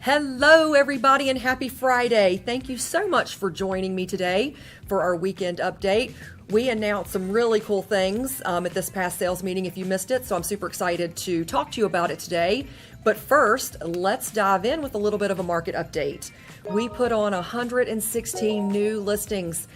Hello, everybody, and happy Friday. Thank you so much for joining me today for our weekend update. We announced some really cool things at this past sales meeting if you missed it, so I'm super excited to talk to you about it today. But first, let's dive in with a little bit of a market update. We put on 116 new listings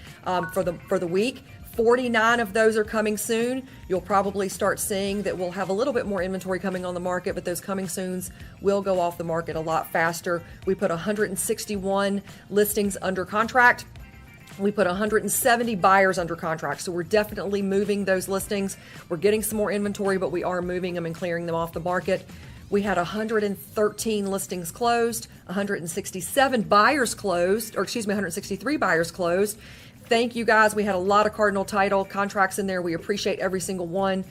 for the week. 49 of those are coming soon. You'll probably start seeing that we'll have a little bit more inventory coming on the market, but those coming soons will go off the market a lot faster. We put 161 listings under contract. We put 170 buyers under contract. So we're definitely moving those listings. We're getting some more inventory, but we are moving them and clearing them off the market. We had 113 listings closed, 167 buyers closed, 163 buyers closed. Thank you guys. We had a lot of Cardinal Title contracts in there. We appreciate every single one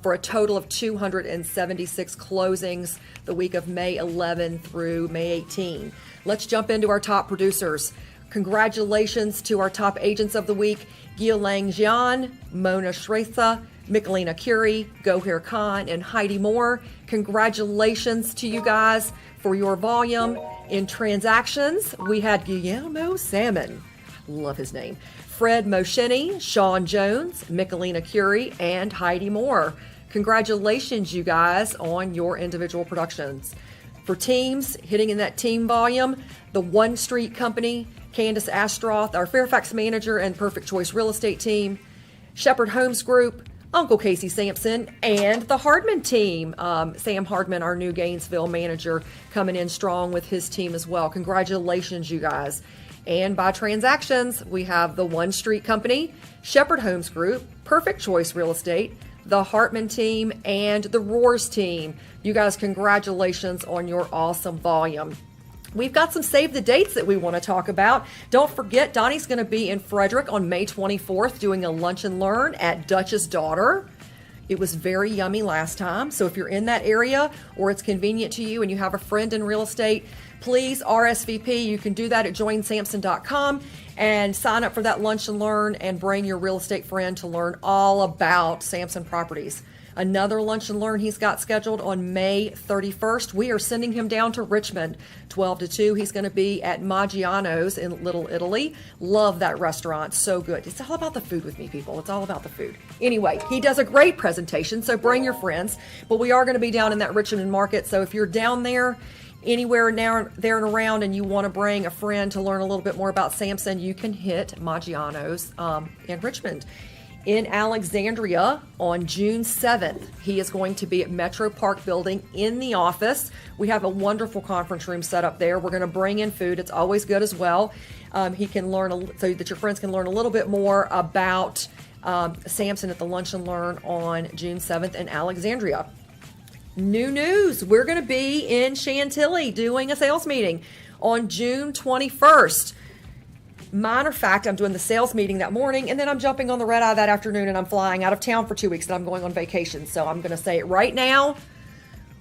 for a total of 276 closings the week of May 11 through May 18. Let's jump into our top producers. Congratulations to our top agents of the week, Gyeolang Jian, Mona Shretha, Michelina Curie, Gohir Khan, and Heidi Moore. Congratulations to you guys for your volume. In transactions, we had Guillermo Salmon. Love his name. Fred Mosheni, Sean Jones, Michelina Curie, and Heidi Moore. Congratulations, you guys, on your individual productions. For teams, hitting in that team volume, the One Street Company, Candace Astroth, our Fairfax manager and Perfect Choice Real Estate team, Shepherd Homes Group, Uncle Casey Sampson, and the Hardman team. Sam Hardman, our new Gainesville manager, coming in strong with his team as well. Congratulations, you guys. And by transactions, we have the One Street Company, Shepherd Homes Group, Perfect Choice Real Estate, the Hartman team, and the Roars team. You guys, congratulations on your awesome volume. We've got some save the dates that we want to talk about. Don't forget, Donnie's going to be in Frederick on May 24th doing a lunch and learn at Dutch's Daughter. It was very yummy last time. So if you're in that area or it's convenient to you and you have a friend in real estate, please RSVP. You can do that at joinsamson.com and sign up for that lunch and learn and bring your real estate friend to learn all about Samson Properties. Another lunch and learn he's got scheduled on May 31st. We are sending him down to Richmond, 12 to 2. He's going to be at Maggiano's in Little Italy. Love that restaurant. So good. It's all about the food with me, people. It's all about the food. Anyway, he does a great presentation, so bring your friends. But we are going to be down in that Richmond market. So if you're down there, anywhere now, there and around, and you want to bring a friend to learn a little bit more about Samson, you can hit Maggiano's in Richmond. In Alexandria on June 7th, he is going to be at Metro Park Building in the office. We have a wonderful conference room set up there. We're going to bring in food. It's always good as well. He can learn so that your friends can learn a little bit more about Samson at the Lunch and Learn on June 7th in Alexandria. New news, we're going to be in Chantilly doing a sales meeting on June 21st. Matter of fact, I'm doing the sales meeting that morning, and then I'm jumping on the red eye that afternoon, and I'm flying out of town for 2 weeks, and I'm going on vacation. So I'm going to say it right now.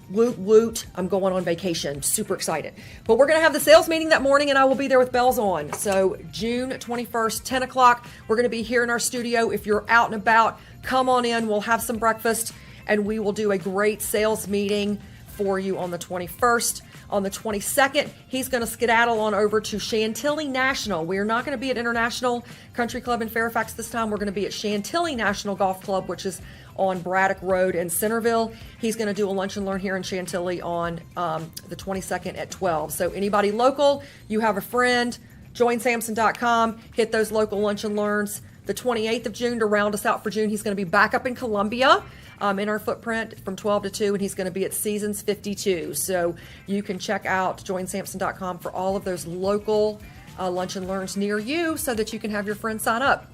Woot woot, I'm going on vacation. Super excited. But we're going to have the sales meeting that morning, and I will be there with bells on. So June 21st, 10 o'clock, we're going to be here in our studio. If you're out and about, come on in. We'll have some breakfast, and we will do a great sales meeting for you on the 21st. On the 22nd, he's going to skedaddle on over to Chantilly National. We're not going to be at International Country Club in Fairfax this time. We're going to be at Chantilly National Golf Club, which is on Braddock Road in Centerville. He's going to do a lunch and learn here in Chantilly on the 22nd at 12. So anybody local, you have a friend, joinsamson.com, hit those local lunch and learns. The 28th of June, to round us out for June, he's going to be back up in Columbia. In our footprint from 12 to 2, and he's going to be at Seasons 52. So you can check out joinsamson.com for all of those local lunch and learns near you so that you can have your friends sign up.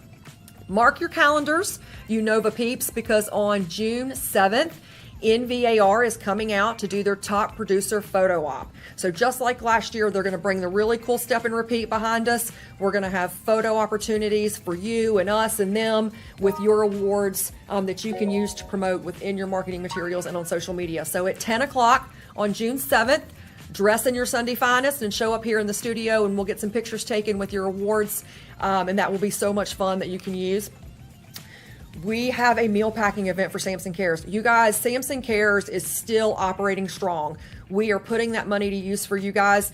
Mark your calendars, you Nova peeps, because on June 7th, NVAR is coming out to do their top producer photo op. So just like last year, they're going to bring the really cool step and repeat behind us. We're going to have photo opportunities for you and us and them with your awards that you can use to promote within your marketing materials and on social media. So at 10 o'clock on June 7th, dress in your Sunday finest and show up here in the studio, and we'll get some pictures taken with your awards, and that will be so much fun that you can use. we have a meal packing event for Samson Cares. You guys, Samson Cares is still operating strong. We are putting that money to use for you guys.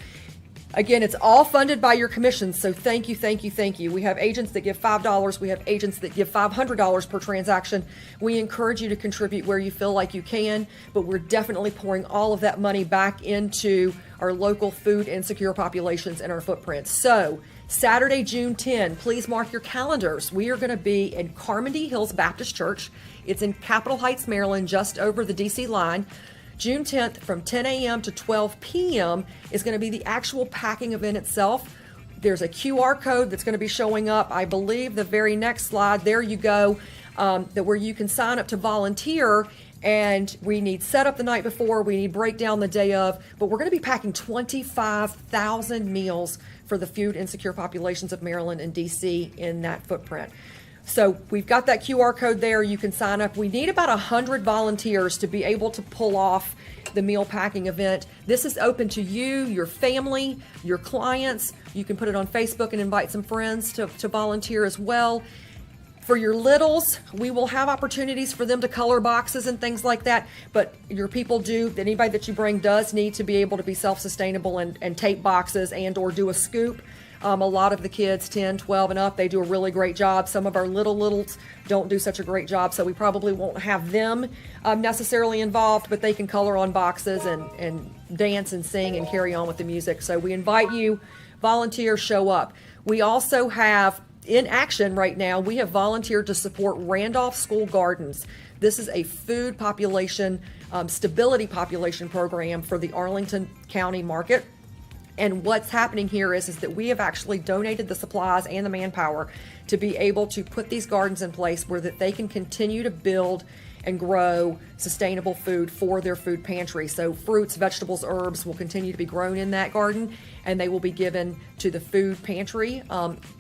Again, it's all funded by your commissions, so thank you, thank you, thank you. We have agents that give $5. We have agents that give $500 per transaction. We encourage you to contribute where you feel like you can, but we're definitely pouring all of that money back into our local food insecure populations and our footprint. So Saturday, June 10, please mark your calendars. We are going to be in Carmody Hills Baptist Church. It's in Capitol Heights, Maryland, just over the DC line. June 10th from 10 a.m. to 12 p.m. is going to be the actual packing event itself. There's a QR code that's going to be showing up. I believe the very next slide, there you go, where you can sign up to volunteer. And we need setup the night before, we need breakdown the day of, but we're going to be packing 25,000 meals for the food insecure populations of Maryland and DC in that footprint. So we've got that QR code there. You can sign up. We need about 100 volunteers to be able to pull off the meal packing event. This is open to you, your family, your clients. You can put it on Facebook and invite some friends to volunteer as well. For your littles, we will have opportunities for them to color boxes and things like that, but your people anybody that you bring does need to be able to be self-sustainable and tape boxes and or do a scoop. A lot of the kids, 10, 12 and up, they do a really great job. Some of our littles don't do such a great job, so we probably won't have them necessarily involved, but they can color on boxes and dance and sing and carry on with the music. So we invite you, volunteer, show up. We also have, in action right now, we have volunteered to support Randolph School Gardens. This is a food population, stability population program for the Arlington County market. And what's happening here is that we have actually donated the supplies and the manpower to be able to put these gardens in place where that they can continue to build and grow sustainable food for their food pantry. So fruits, vegetables, herbs will continue to be grown in that garden, and they will be given to the food pantry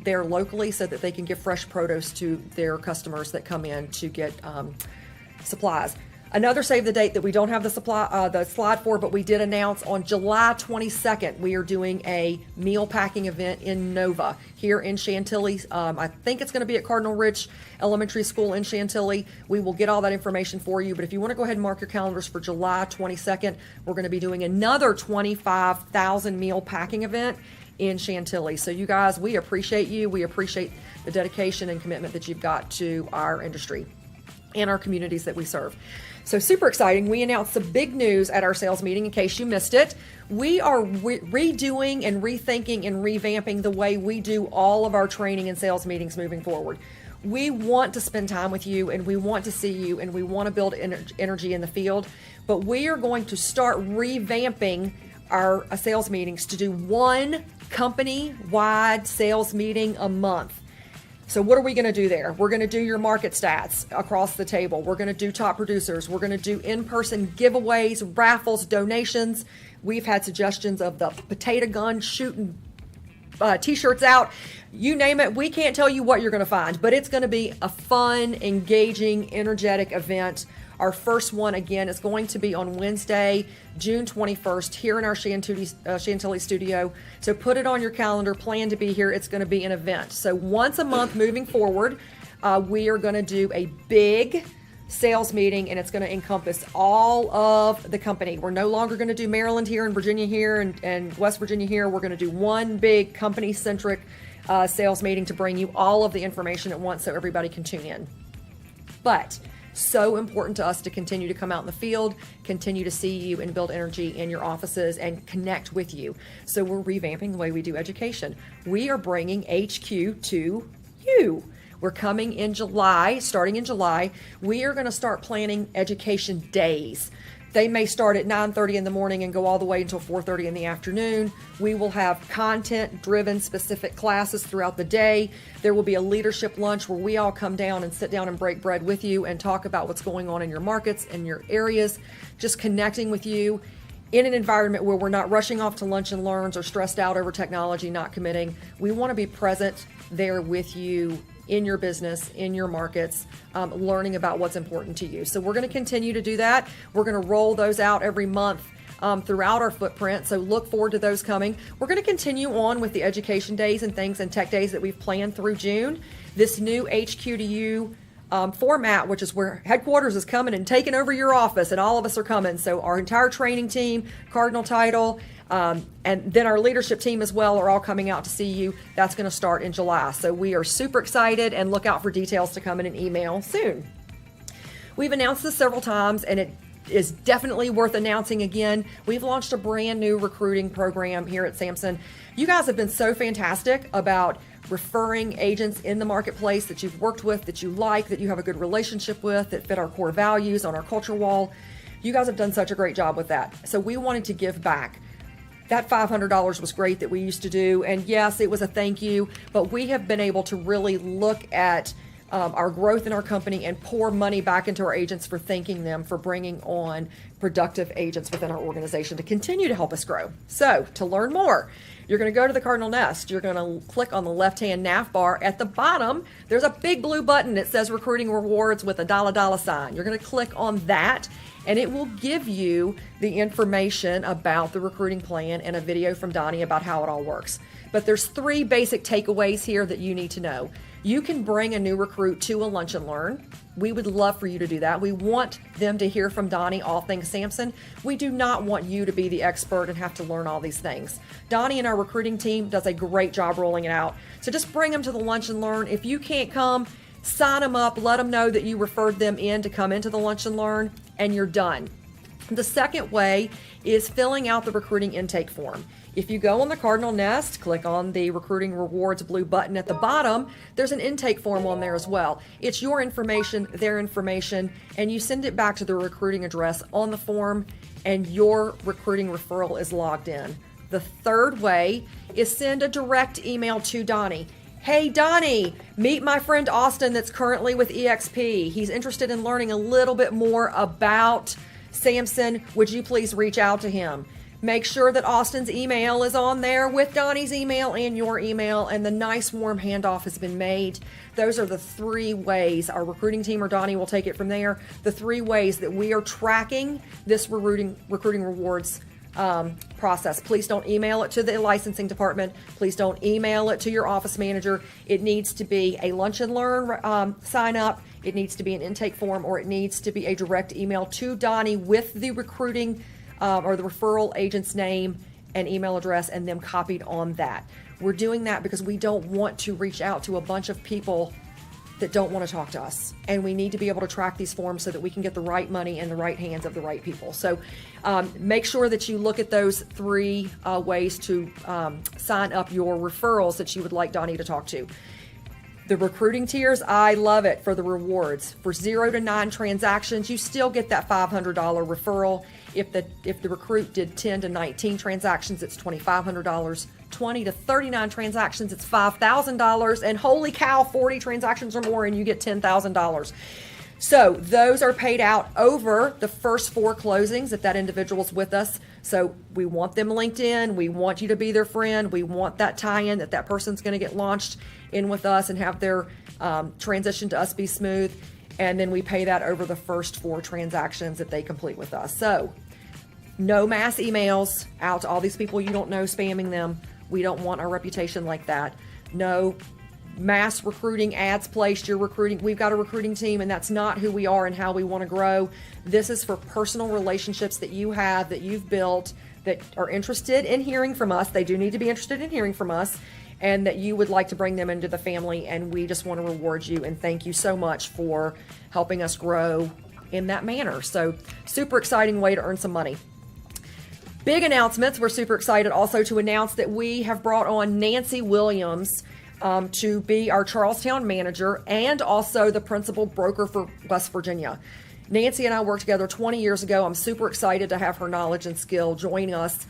there locally so that they can give fresh produce to their customers that come in to get supplies. Another save the date that we don't have the slide for, but we did announce on July 22nd, we are doing a meal packing event in Nova here in Chantilly. I think it's going to be at Cardinal Ridge Elementary School in Chantilly. We will get all that information for you, but if you want to go ahead and mark your calendars for July 22nd, we're going to be doing another 25,000 meal packing event in Chantilly. So you guys, we appreciate you. We appreciate the dedication and commitment that you've got to our industry and our communities that we serve. So super exciting. We announced some big news at our sales meeting in case you missed it. We are redoing and rethinking and revamping the way we do all of our training and sales meetings moving forward. We want to spend time with you and we want to see you and we want to build energy in the field, but we are going to start revamping our sales meetings to do one company-wide sales meeting a month. So what are we going to do there? We're going to do your market stats across the table. We're going to do top producers. We're going to do in-person giveaways, raffles, donations. We've had suggestions of the potato gun shooting t-shirts out. You name it. We can't tell you what you're going to find, but it's going to be a fun, engaging, energetic event. Our first one, again, is going to be on Wednesday, June 21st, here in our Chantilly studio. So put it on your calendar, plan to be here. It's going to be an event. So once a month moving forward, we are going to do a big sales meeting, and it's going to encompass all of the company. We're no longer going to do Maryland here and Virginia here and West Virginia here. We're going to do one big company-centric sales meeting to bring you all of the information at once so everybody can tune in. But so important to us to continue to come out in the field, continue to see you and build energy in your offices and connect with you. So we're revamping the way we do education. We are bringing HQ to you. We're coming in July, starting in July. We are going to start planning education days. They may start at 9:30 in the morning and go all the way until 4:30 in the afternoon. We will have content-driven specific classes throughout the day. There will be a leadership lunch where we all come down and sit down and break bread with you and talk about what's going on in your markets and your areas, just connecting with you in an environment where we're not rushing off to lunch and learns or stressed out over technology, not committing. We want to be present there with you in your business, in your markets, learning about what's important to you. So we're going to continue to do that. We're going to roll those out every month throughout our footprint. So look forward to those coming. We're going to continue on with the education days and things and tech days that we've planned through June. This new HQ to You format, which is where headquarters is coming and taking over your office, and all of us are coming. So our entire training team, Cardinal Title, and then our leadership team as well are all coming out to see you. That's going to start in July. So we are super excited, and look out for details to come in an email soon. We've announced this several times, and it is definitely worth announcing again. We've launched a brand new recruiting program here at Samson. You guys have been so fantastic about referring agents in the marketplace that you've worked with, that you like, that you have a good relationship with, that fit our core values on our culture wall. You guys have done such a great job with that. So we wanted to give back. That $500 was great that we used to do. And yes, it was a thank you, but we have been able to really look at our growth in our company and pour money back into our agents for thanking them for bringing on productive agents within our organization to continue to help us grow. So to learn more, you're going to go to the Cardinal Nest. You're going to click on the left-hand nav bar. At the bottom, there's a big blue button that says Recruiting Rewards with a $$ sign. You're going to click on that, and it will give you the information about the recruiting plan and a video from Donnie about how it all works. But there's 3 basic takeaways here that you need to know. You can bring a new recruit to a lunch and learn. We would love for you to do that. We want them to hear from Donnie all things Samson. We do not want you to be the expert and have to learn all these things. Donnie and our recruiting team does a great job rolling it out. So just bring them to the lunch and learn. If you can't come, sign them up, let them know that you referred them in to come into the lunch and learn, and you're done. The second way is filling out the recruiting intake form. If you go on the Cardinal Nest, click on the Recruiting Rewards blue button at the bottom, there's an intake form on there as well. It's your information, their information, and you send it back to the recruiting address on the form, and your recruiting referral is logged in. The third way is send a direct email to Donnie. Hey Donnie, meet my friend Austin that's currently with EXP. He's interested in learning a little bit more about Samson. Would you please reach out to him? Make sure that Austin's email is on there with Donnie's email and your email, and the nice warm handoff has been made. Those are the 3 ways. Our recruiting team or Donnie will take it from there. The 3 ways that we are tracking this recruiting rewards process. Please don't email it to the licensing department. Please don't email it to your office manager. It needs to be a lunch and learn sign up. It needs to be an intake form, or it needs to be a direct email to Donnie with the recruiting or the referral agent's name and email address and them copied on that. We're doing that because we don't want to reach out to a bunch of people that don't want to talk to us. And we need to be able to track these forms so that we can get the right money in the right hands of the right people. So make sure that you look at those 3 ways to sign up your referrals that you would like Donnie to talk to. The recruiting tiers, I love it for the rewards. For 0 to 9 transactions, you still get that $500 referral. If the recruit did 10 to 19 transactions, it's $2,500. 20 to 39 transactions, it's $5,000. And holy cow, 40 transactions or more, and you get $10,000. So those are paid out over the first 4 closings if that individual's with us. So we want them linked in. We want you to be their friend. We want that tie-in that person's going to get launched in with us and have their transition to us be smooth. And then we pay that over the first 4 transactions that they complete with us. So no mass emails out to all these people you don't know, spamming them. We don't want our reputation like that. No mass recruiting ads placed. You're recruiting. We've got a recruiting team, and that's not who we are and how we want to grow. This is for personal relationships that you have, that you've built, that are interested in hearing from us. They do need to be interested in hearing from us, and that you would like to bring them into the family. And we just want to reward you and thank you so much for helping us grow in that manner. So super exciting way to earn some money. Big announcements. We're super excited also to announce that we have brought on Nancy Williams to be our Charlestown manager and also the principal broker for West Virginia. Nancy and I worked together 20 years ago. I'm super excited to have her knowledge and skill join us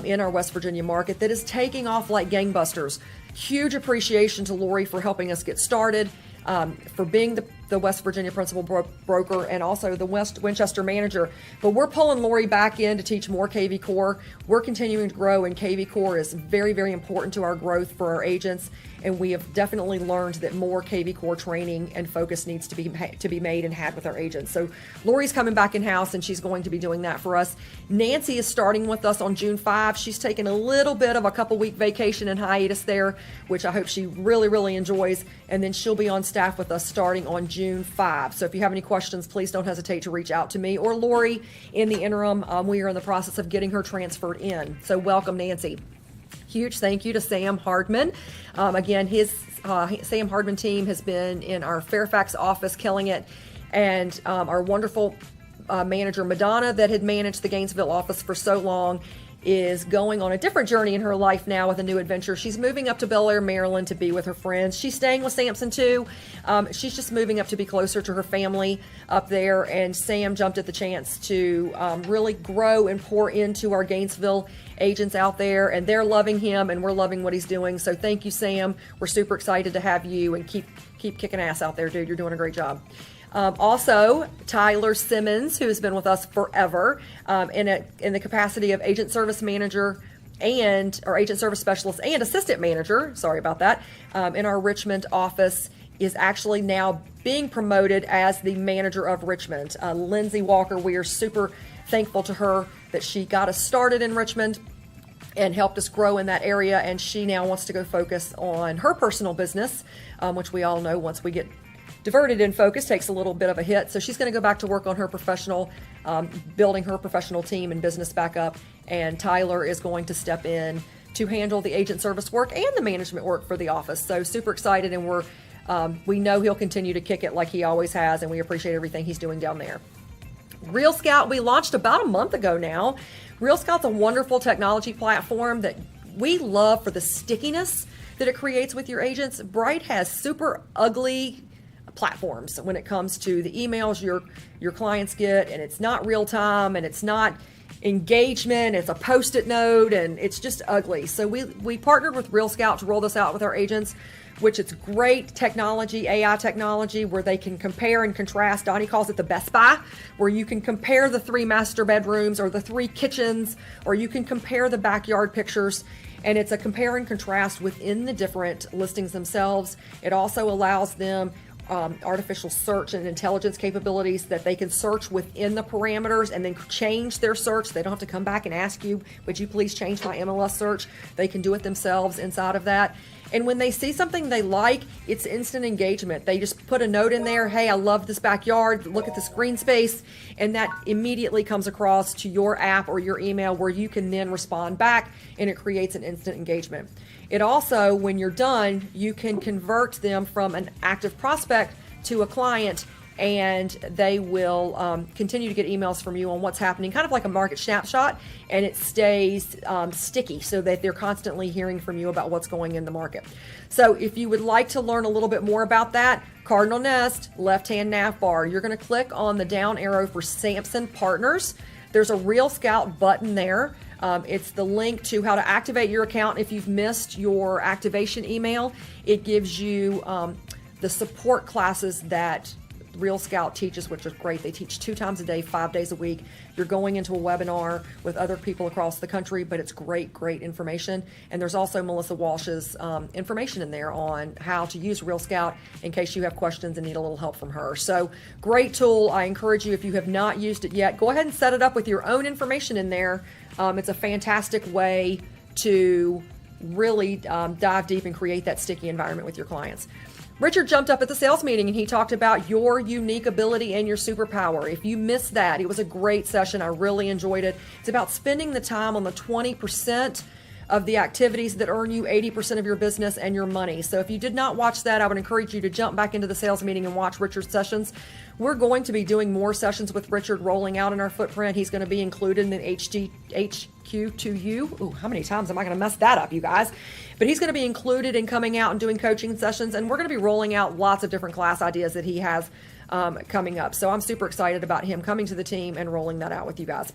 in our West Virginia market that is taking off like gangbusters. Huge appreciation to Lori for helping us get started, for being the West Virginia principal broker and also the Winchester manager. But we're pulling Lori back in to teach more KV Core. We're continuing to grow, and KV Core is very, very important to our growth for our agents. And we have definitely learned that more KV Core training and focus needs to be made and had with our agents. So Lori's coming back in-house, and she's going to be doing that for us. Nancy is starting with us on June 5. She's taking a little bit of a couple-week vacation and hiatus there, which I hope she really, really enjoys. And then she'll be on staff with us starting on June June 5. So if you have any questions, please don't hesitate to reach out to me or Lori. In the interim, we are in the process of getting her transferred in. So welcome, Nancy. Huge thank you to Sam Hardman. Again, his Sam Hardman team has been in our Fairfax office killing it. And our wonderful manager, Madonna, that had managed the Gainesville office for so long, is going on a different journey in her life now with a new adventure. She's moving up to Bel Air, Maryland to be with her friends. She's staying with Samson too. She's just moving up to be closer to her family up there. And Sam jumped at the chance to really grow and pour into our Gainesville agents out there. And they're loving him and we're loving what he's doing. So thank you, Sam. We're super excited to have you, and keep kicking ass out there, dude. You're doing a great job. Also, Tyler Simmons, who has been with us forever, in the capacity of agent service manager or agent service specialist and assistant manager, sorry about that, in our Richmond office, is actually now being promoted as the manager of Richmond. Lindsay Walker, we are super thankful to her that she got us started in Richmond and helped us grow in that area, and she now wants to go focus on her personal business, which we all know once we get diverted in focus takes a little bit of a hit. So she's going to go back to work on her professional, building her professional team and business back up. And Tyler is going to step in to handle the agent service work and the management work for the office. So super excited, and we know he'll continue to kick it like he always has, and we appreciate everything he's doing down there. RealScout, we launched about a month ago now. RealScout's a wonderful technology platform that we love for the stickiness that it creates with your agents. Bright has super ugly platforms when it comes to the emails your clients get, and it's not real time, and it's not engagement, it's a post-it note, and it's just ugly. So we partnered with RealScout to roll this out with our agents, which it's great technology, AI technology, where they can compare and contrast. Donnie calls it the Best Buy, where you can compare the 3 master bedrooms or the 3 kitchens, or you can compare the backyard pictures. And it's a compare and contrast within the different listings themselves. It also allows them artificial search and intelligence capabilities that they can search within the parameters and then change their search. They don't have to come back and ask you, would you please change my MLS search? They can do it themselves inside of that. And when they see something they like, it's instant engagement. They just put a note in there, hey, I love this backyard, look at this green space, and that immediately comes across to your app or your email, where you can then respond back, and it creates an instant engagement. It also, when you're done, you can convert them from an active prospect to a client, and they will continue to get emails from you on what's happening, kind of like a market snapshot, and it stays sticky so that they're constantly hearing from you about what's going in the market. So if you would like to learn a little bit more about that, Cardinal Nest, left-hand nav bar, you're going to click on the down arrow for Samson Partners. There's a RealScout button there. It's the link to how to activate your account if you've missed your activation email. It gives you the support classes that RealScout teaches, which is great. They teach 2 times a day, 5 days a week. You're going into a webinar with other people across the country, but it's great information. And there's also Melissa Walsh's information in there on how to use RealScout in case you have questions and need a little help from her. So great tool. I encourage you, if you have not used it yet, go ahead and set it up with your own information in there. It's a fantastic way to really dive deep and create that sticky environment with your clients. Richard jumped up at the sales meeting and he talked about your unique ability and your superpower. If you missed that, it was a great session. I really enjoyed it. It's about spending the time on the 20% of the activities that earn you 80% of your business and your money. So if you did not watch that, I would encourage you to jump back into the sales meeting and watch Richard's sessions. We're going to be doing more sessions with Richard rolling out in our footprint. He's going to be included in the HQ2U. Ooh, how many times am I going to mess that up, you guys? But he's going to be included in coming out and doing coaching sessions, and we're going to be rolling out lots of different class ideas that he has coming up. So I'm super excited about him coming to the team and rolling that out with you guys.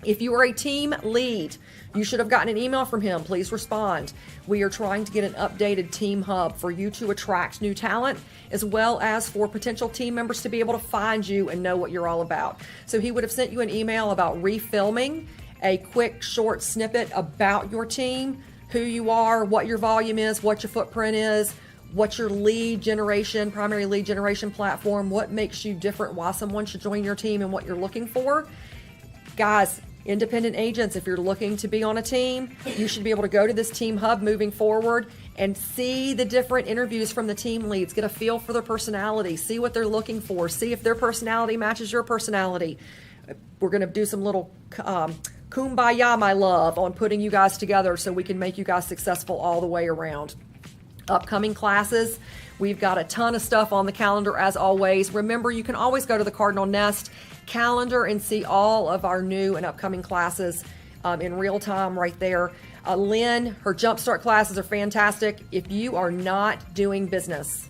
If you are a team lead, you should have gotten an email from him. Please respond. We are trying to get an updated team hub for you to attract new talent, as well as for potential team members to be able to find you and know what you're all about. So he would have sent you an email about refilming a quick short snippet about your team, who you are, what your volume is, what your footprint is, what your lead generation, primary lead generation platform, what makes you different, why someone should join your team, and what you're looking for. Guys, independent agents, if you're looking to be on a team, you should be able to go to this team hub moving forward and see the different interviews from the team leads, get a feel for their personality, see what they're looking for, see if their personality matches your personality. We're going to do some little kumbaya, my love, on putting you guys together so we can make you guys successful all the way around. Upcoming classes, we've got a ton of stuff on the calendar as always. Remember, you can always go to the Cardinal Nest calendar and see all of our new and upcoming classes in real time right there. Lynn, her Jumpstart classes are fantastic. If you are not doing business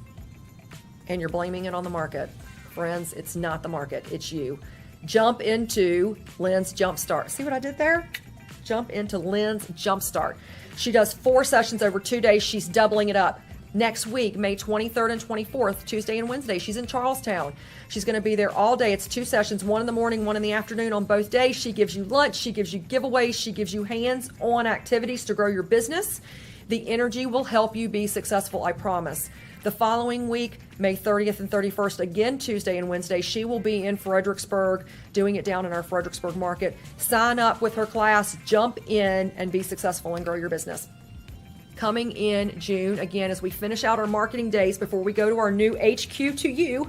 and you're blaming it on the market, friends, it's not the market, it's you. Jump into Lynn's Jumpstart. See what I did there? Jump into Lynn's Jumpstart. She does 4 sessions over 2 days. She's doubling it up. Next week, May 23rd and 24th, Tuesday and Wednesday, she's in Charlestown. She's going to be there all day. It's 2 sessions, 1 in the morning, 1 in the afternoon on both days. She gives you lunch. She gives you giveaways. She gives you hands-on activities to grow your business. The energy will help you be successful, I promise. The following week, May 30th and 31st, again Tuesday and Wednesday, she will be in Fredericksburg, doing it down in our Fredericksburg market. Sign up with her class, jump in, and be successful and grow your business. Coming in June, again, as we finish out our marketing days before we go to our new HQ to You,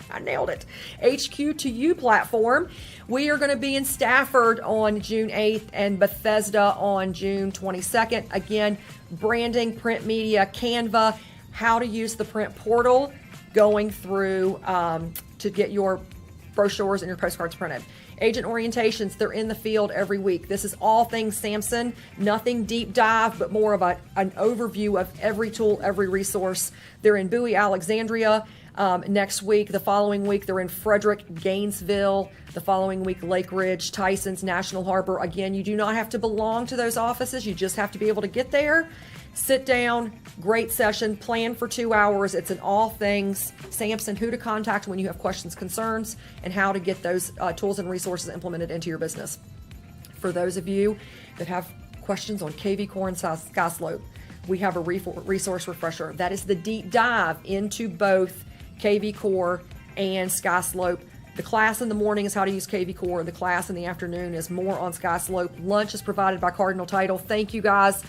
I nailed it, HQ to You platform, we are going to be in Stafford on June 8th and Bethesda on June 22nd. Again, branding, print media, Canva, how to use the print portal, going through to get your brochures and your postcards printed. Agent orientations, they're in the field every week. This is all things Samson, nothing deep dive, but more of an overview of every tool, every resource. They're in Bowie, Alexandria next week. The following week, they're in Frederick, Gainesville. The following week, Lake Ridge, Tysons, National Harbor. Again, you do not have to belong to those offices. You just have to be able to get there. Sit down, great session, plan for 2 hours. It's an all things Samson, who to contact when you have questions, concerns, and how to get those tools and resources implemented into your business. For those of you that have questions on KV Core and SkySlope, we have a resource refresher. That is the deep dive into both KV Core and SkySlope. The class in the morning is how to use KV Core. The class in the afternoon is more on SkySlope. Lunch is provided by Cardinal Title. Thank you guys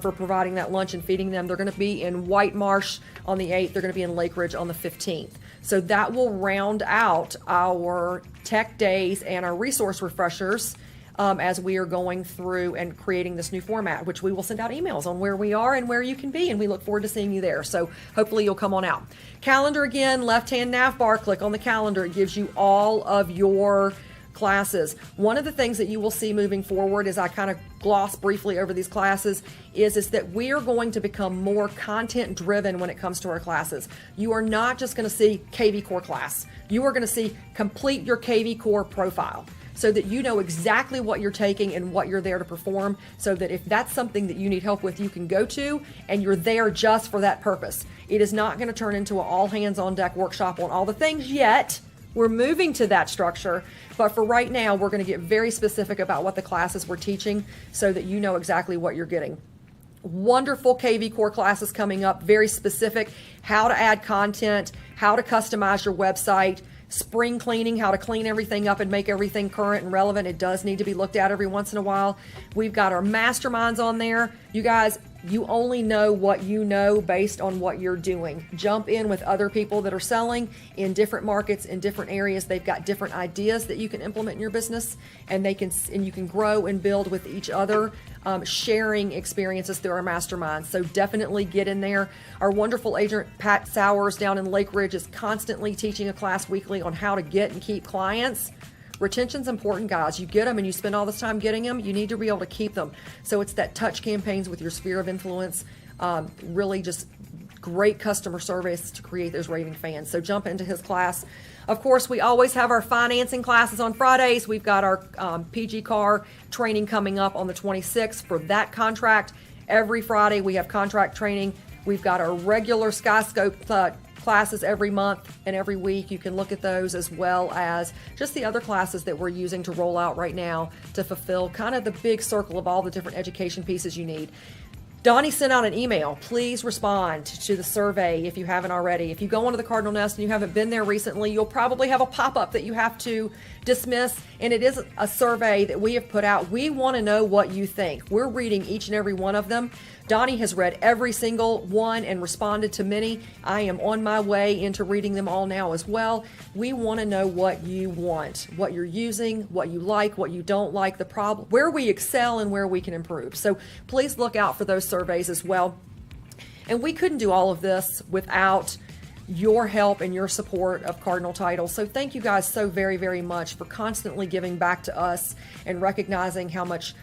for providing that lunch and feeding them. They're going to be in White Marsh on the 8th. They're going to be in Lake Ridge on the 15th. So that will round out our tech days and our resource refreshers as we are going through and creating this new format, which we will send out emails on where we are and where you can be, and we look forward to seeing you there. So hopefully you'll come on out. Calendar again, left-hand nav bar, click on the calendar. It gives you all of your classes. One of the things that you will see moving forward, as I kind of gloss briefly over these classes, is that we are going to become more content driven when it comes to our classes. You are not just going to see KV Core class. You are going to see complete your KV Core profile, so that you know exactly what you're taking and what you're there to perform, so that if that's something that you need help with, you can go to, and you're there just for that purpose. It is not going to turn into an all hands on deck workshop on all the things yet. We're moving to that structure, but for right now, we're going to get very specific about what the classes we're teaching so that you know exactly what you're getting. Wonderful KV Core classes coming up, very specific, how to add content, how to customize your website, spring cleaning, how to clean everything up and make everything current and relevant. It does need to be looked at every once in a while. We've got our masterminds on there. You guys, you only know what you know based on what you're doing. Jump in with other people that are selling in different markets, in different areas. They've got different ideas that you can implement in your business, and you can grow and build with each other, sharing experiences through our masterminds. So definitely get in there. Our wonderful agent Pat Sowers down in Lake Ridge is constantly teaching a class weekly on how to get and keep clients. Retention's important, guys. You get them and you spend all this time getting them, you need to be able to keep them. So it's that touch campaigns with your sphere of influence, really just great customer service to create those raving fans. So jump into his class. Of course, we always have our financing classes on Fridays. We've got our PG car training coming up on the 26th for that contract. Every Friday we have contract training. We've got our regular SkyScope classes every month and every week. You can look at those, as well as just the other classes that we're using to roll out right now to fulfill kind of the big circle of all the different education pieces you need. Donnie sent out an email. Please respond to the survey if you haven't already. If you go onto the Cardinal Nest and you haven't been there recently, you'll probably have a pop-up that you have to dismiss, and it is a survey that we have put out. We want to know what you think. We're reading each and every one of them. Donnie has read every single one and responded to many. I am on my way into reading them all now as well. We want to know what you want, what you're using, what you like, what you don't like, the problem, where we excel and where we can improve. So please look out for those surveys as well. And we couldn't do all of this without your help and your support of Cardinal Title. So thank you guys so very, very much for constantly giving back to us and recognizing how much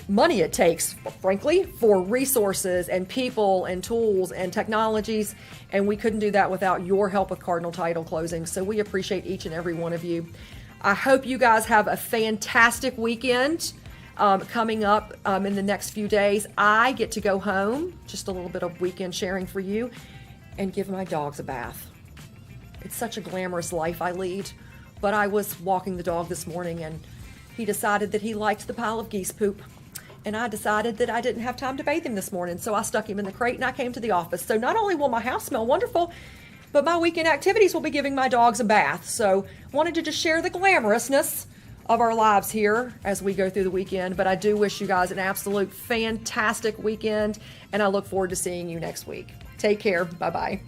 money it takes, frankly, for resources and people and tools and technologies. And we couldn't do that without your help with Cardinal Title closing. So we appreciate each and every one of you. I hope you guys have a fantastic weekend coming up in the next few days. I get to go home, just a little bit of weekend sharing for you, and give my dogs a bath. It's such a glamorous life I lead, but I was walking the dog this morning and he decided that he liked the pile of geese poop. And I decided that I didn't have time to bathe him this morning, so I stuck him in the crate and I came to the office. So not only will my house smell wonderful, but my weekend activities will be giving my dogs a bath. So wanted to just share the glamorousness of our lives here as we go through the weekend. But I do wish you guys an absolute fantastic weekend, and I look forward to seeing you next week. Take care. Bye-bye.